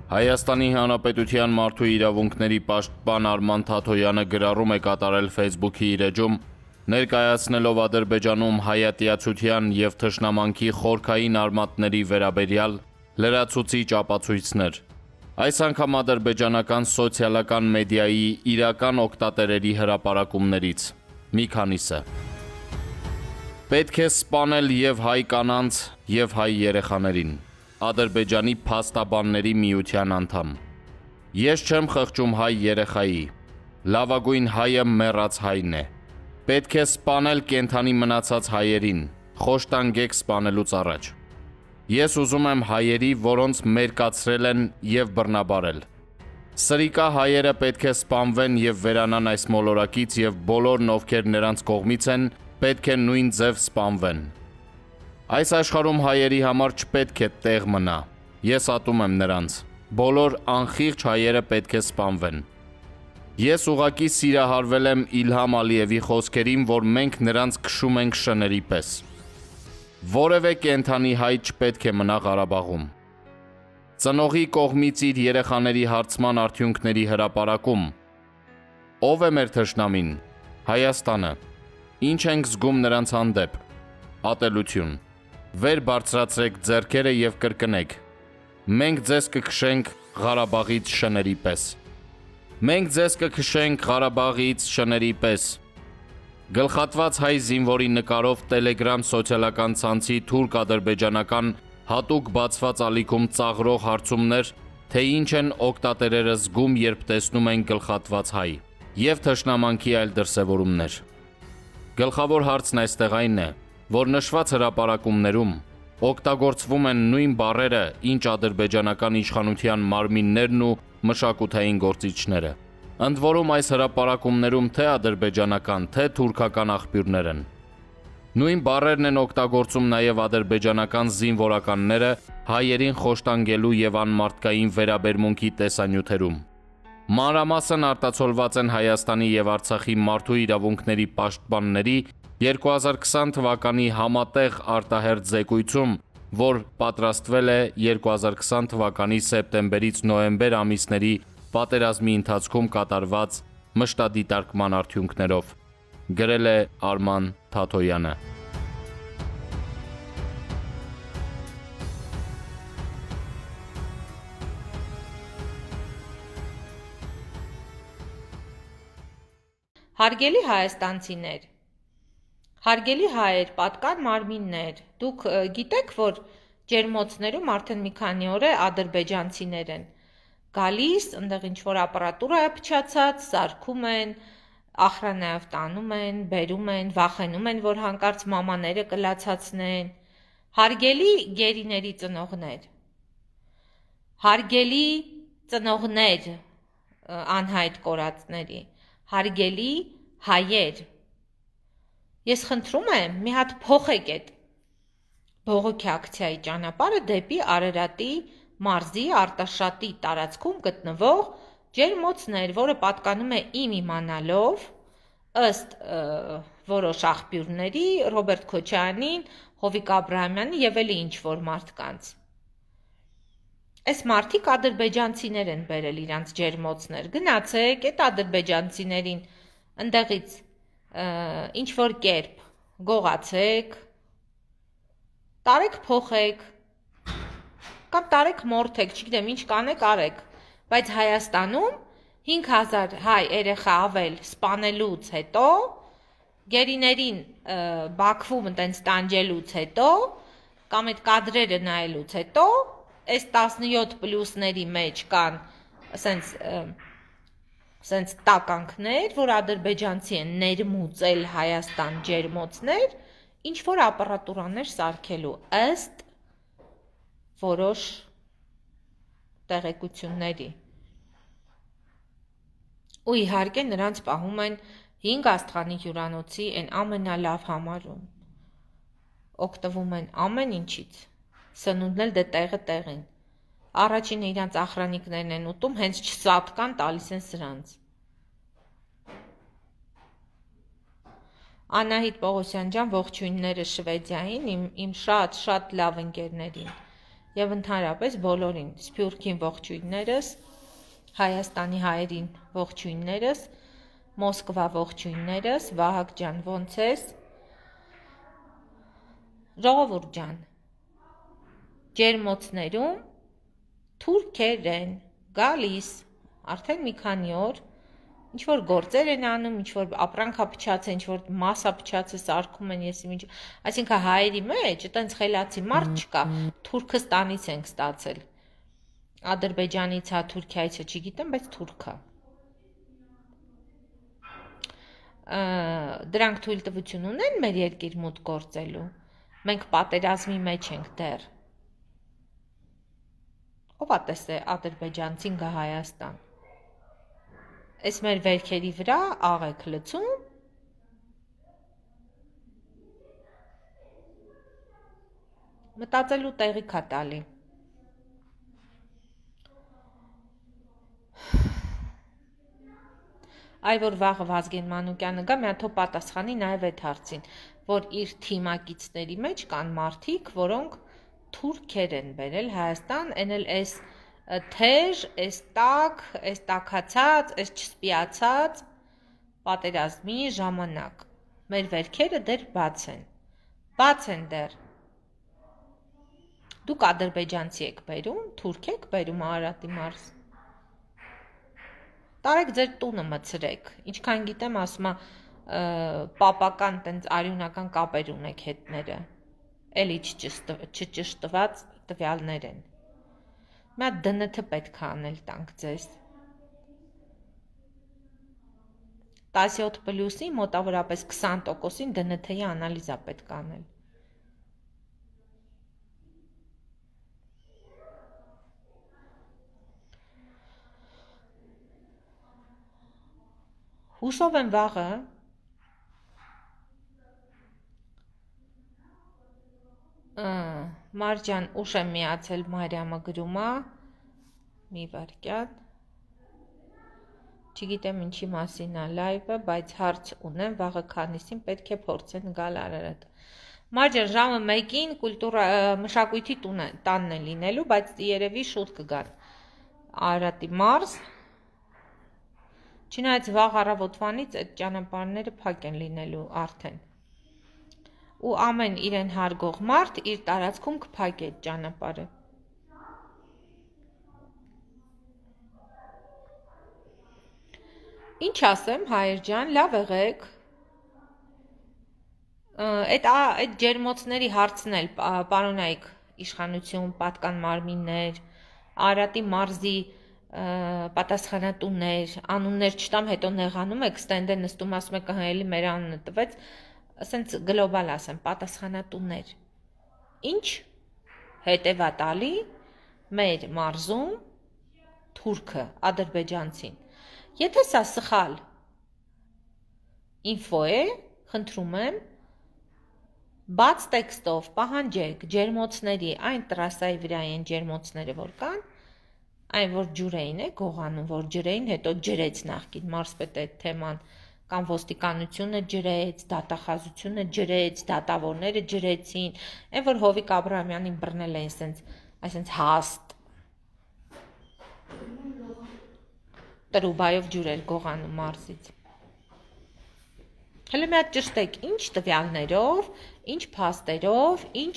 Հայաստանի Հանրապետության մարդու իրավունքների պաշտպան Արման Թաթոյանը գրառում է կատարել Facebook-ի իր էջում, ներկայացնելով Ադրբեջանում հայատյացության և թշնամանքի խորքային արմատների վերաբերյալ լրացուցիչ ապացույցներ։ Այս անգամ ադրբեջանական սոցիալական մեդիայի իրական օգտատերերի հրապարակումներից մի քանիսը։ Պետք է սպանել և հայ կանանց, և հայ երեխաներին։ Ադրբեջանի փաստաբանների միության անդամ։ Ես չեմ խղճում հայ երեխայի, լավագույն հայը մեռած հայն է։ Պետք է սպանել կենդանի մնացած հայերին, խոշտանգեք սպանելուց առաջ։ Ես ուզում եմ հայերի, որոնց մերկացրել են և բռնաբարել։ Սրիկա հայերը պետք է սպանվեն և վերանան այս մոլորակից և բոլորն, ովքեր նրանց կողմից են, պետք է նույն ձև սպանվեն։ Այս աշխարհում հայերի համար չպետք է տեղ մնա։ Ես ատում եմ նրանց։ Բոլոր անխիղճ հայերը պետք է սպանվեն։ Ես ուղղակի սիրահարվել եմ Իլհամ Ալիևի խոսքերին, որ մենք նրանց քշում ենք շների պես։ Որևէ կենդանի հայ չպետք է մնա Ղարաբաղում։ Ծնողի կողմից իր երեխաների հարցման արդյունքների հրապարակում։ Ո՞վ է մեր թշնամին։ Հայաստանը։ Ինչ ենք զգում նրանց հանդեպ։ Ատելություն։ Վեր բարձրացրեք ձեռքերը և կրկնեք. մենք ձեզ կքշենք Ղարաբաղից շների պես։ Մենք ձեզ կքշենք Ղարաբաղից շների պես։ Գլխատված հայ զինվորի նկարով Telegram սոցիալական ցանցի թուրք-ադրբեջանական հատուկ բացված ալիքում ծաղրող հարցումներ, թե ինչ են օգտատերերը զգում, երբ տեսնում են գլխատված հայ, և թշնամանքի այլ դրսևորումներ։ Գլխավոր հարցն այստեղ այն է, որ նշված հրապարակումներում օգտագործվում են նույն բառերը, ինչ ադրբեջանական իշխանության մարմիններն ու մշակութային գործիչները։ Ընդ որում այս հրապարակումներում թե ադրբեջանական, թե թուրքական աղբյուրներ են։ Նույն բառերն են օգտագործում նաև ադրբեջանական զինվորականները հայերին խոշտանգելու և անմարդկային վերաբերմունքի տեսանյութերում։ Մանրամասն արտացոլված են Հայաստանի և Արցախի մարդու իրավունքների պաշտպանների 2020 թվականի համատեղ արտահերթ զեկույցում, որ պատրաստվել է 2020 թվականի սեպտեմբերից նոյեմբեր ամիսների պատերազմի ընթացքում կատարված մշտադիտարկման արդյունքներով, գրել է Արման Թաթոյանը։ Հարգելի հայաստանցիներ, հարգելի հայեր, պատկան մարմիններ, դուք գիտեք, որ ջերմոցներում արդեն մի քանի օր է ադրբեջանցիներ են գալիս, այնտեղ ինչ-որ ապարատուրա է փչացած, սարքում են, ախրանայով տանում են, բերում են, վախենում են, որ հանկարծ մամաները կլացացնեն։ Հարգելի գերիների ծնողներ, հարգելի ծնողներ անհայտ կորածների, հարգելի հայեր, ես խնդրում եմ մի հատ փոխեք այդ բողոքի ակցիայի ճանապարհը դեպի Արարատի մարզի Արտաշատի տարածքում գտնվող ջերմոցներ, որը պատկանում է իմ իմանալով ըստ որոշ աղբյուրների Ռոբերտ Քոչարյանին, Հովիկ Աբրահամյանին եւ էլի ինչ-որ մարդկանց։ Այս մարդիկ ադրբեջանցիներ են բերել իրանց ջերմոցներ։ Գնացեք այդ ադրբեջանցիներին ընդեղից ինչ-որ կերպ գողացեք, տարեք փոխեք, կամ տարեք մորթեք, չգիտեմ ինչ կանեք արեք, բայց Հայաստանում 5000 հայ երեխա ավել սպանելուց հետո, գերիներին Բաքվում ընտենց տանջելուց հետո, կամ այդ կադրերը նայելուց հետո, այս 17 պլյուսների մեջ կան սենց տականքներ, որ ադրբեջանցի են ներմուծել Հայաստան ջերմոցներ, ինչ-որ ապարատուրաներ սարքելու ըստ որոշ տեղեկությունների։ Ու իհարկե նրանց պահում են 5 աստղանի հյուրանոցի այն ամենալավ համարում։ Օգտվում են ամեն ինչից, սնունդն էլ դե տեղը տեղին։ Առաջինը իրանց ախրանիկներն են ուտում, հենց չսատկան տալիս են սրանց։ Անահիտ Պողոսյան ջան, ողջույնները Շվեդիային, իմ շատ լավ ընկերներին։ եւ ընդհանրապես բոլորին, Սփյուռքին ողջույններս, Հայաստանի հայերին ողջույններս, Մոսկվա ողջույններս, Վահագ ջան, ոնց ես? Ժողովուրդ ջան, ջերմոցներում թուրքեր են գալիս, արդեն մի քանի օր, ինչ-որ գործեր են անում, ինչ-որ ապրանքափչաց են, ինչ-որ մասափչաց է սարքում են, այսինքն հայերի մեջ, այտենց խելացի մարդ չկա, Թուրքստանից ենք ստացել, Ադրբեջանից հա, Թուրքիայից է, չգիտեմ, բայց թուրք է, դրանք թույլտվություն ունեն մեր երկիր մուտք գործելու, մենք պատերազմի մեջ ենք դեռ, ով է տեսե ադրբեջանցին գա Հայաստան, այս մեր վերքերի վրա աղ եք լցում, մտածելու տեղիք է տալի, այ որ վաղը Վազգեն Մանուկյանը գա, մի հատ պատասխանի նաև այդ հարցին, որ իր թիմակիցների մեջ կան մարդիկ, որոնք թուրքեր են բերել Հայաստան, են էլ այս թեժ, այս տաք, այս տաքացած, այս չսպիացած պատերազմի ժամանակ։ Մեր վերքերը դեռ բաց են դեռ։ Դուք ադրբեջանցի եք բերում, թուրք եք բերում Արարատի մարզ։ Տարեք ձեր տունը մցրեք, ինչքան գիտեմ ասում է պապական տենց արյունական կապեր ունեք հետները, էլի չճշտված տվյալներ են, մի հատ ԴՆԹ պետք է անել տանք ձեզ, 17+-ի մոտավորապես 20%-ին ԴՆԹ-ի անալիզա պետք է անել, հուսով եմ վաղը, Մարջան ուշ եմ միացել Մարիամը գրում է, մի վարկյան, չգիտեմ ինչի մասին է լայվը, բայց հարց ունեմ, վաղը քանիսին պետք է փորձեն գալ Արարատ։ Մարջան ժամը 1-ին մշակույթի տանն է լինելու, բայց երևի շուտ կգան Արարատի մարզ, Չնայած վաղ առավոտվանից այդ ճանապարհները փակ են լինելու արդեն։ Ու ամեն իրեն հարգող մարդ իր տարածքում կփակի այդ ճանապարհը։ Ինչ ասեմ, հայեր ջան, լավ եղեք։ Այդ ջերմոցների հարցն էլ պարոնայք իշխանություն, պատկան մարմիններ, Արարատի մարզի պատասխանատուներ, անուններ չտամ, հետո նեղանում եք, ստենդը նստում ասում եք էլի մեր անունը տվեց, ասենց գլոբալ ասեմ, պատասխանատուներ։ Ինչ հետևա տալի մեր մարզում թուրքը, ադրբեջանցին։ Եթե սա սխալ ինֆո է, խնդրում եմ, բաց տեքստով պահանջեք ջերմոցների, այն տրասայի վրա են ջերմոցները, որ կան, այն որ ջուր էին է գողանում, որ ջրեին, հետո ջրեց նախկին մարզպետը այդ թեման, կամ ոստիկանությունը ջրեց, դատախազությունը ջրեց, դատավորները ջրեցին, այն որ Հովիկ Աբրահամյանին բռնել էին այսենց հաստ, տրուբայով ջուր էր գողանում մարզից։ Հələ մի հատ ճշտեք, ինչ տվյալներով, ինչ փաստերով, ինչ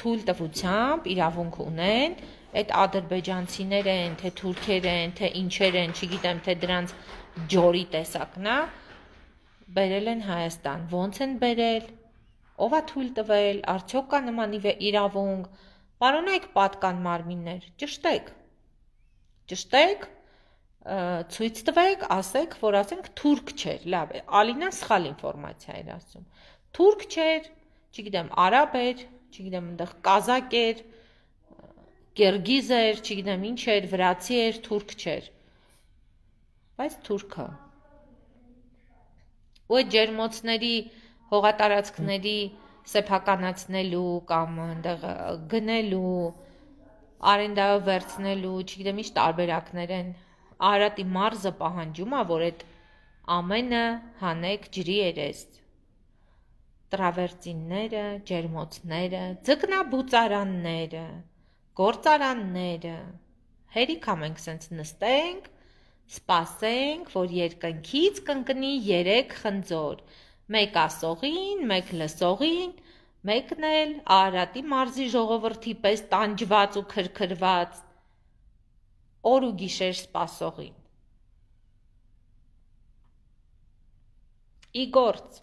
թույլտվությամբ իրավունք ունեն, այդ ադրբեջանցիներ են, թե թուրքեր են, թե ինչեր են, չգիտեմ, թե դրանց ջորի տեսակն է, բերել են Հայաստան, ոնց են բերել, ով է թույլ տվել, արդյոք կա նման իրավունք, պարոնայք պատկան մարմիններ, ճշտեք, ցույց տվեք, ասեք, որ ասենք թուրք չէր, լավ է, Ալինան սխալ ինֆորմացիա էր ասում, թուրք չէր, չգիտեմ, արաբ էր, չգիտեմ, այնտեղ կազակ էր, Կիրգիզ էր, չգիտեմ ինչ էր, վրացի էր, թուրք չէր, բայց թուրքը։ Ու այդ ջերմոցների հողատարածքների սեփականացնելու կամ այնտեղ գնելու, արենդայով վերցնելու, չգիտեմ ինչ տարբերակներ են, Արարատի մարզը պահանջում է, որ այդ ամենը հանեք ջրի երես, տրավերտինները, ջերմոցները, ձկնաբուծարանները, Գործարանները։ Հերիքա մենք սենց նստենք, սպասենք, որ երկնքից կընկնի 3 խնձոր, մեկ ասողին, մեկ լսողին, մեկն էլ Արարատի մարզի ժողովրդի պես տանջված ու քրքրված, օր ու գիշեր սպասողին։ Ի գործ։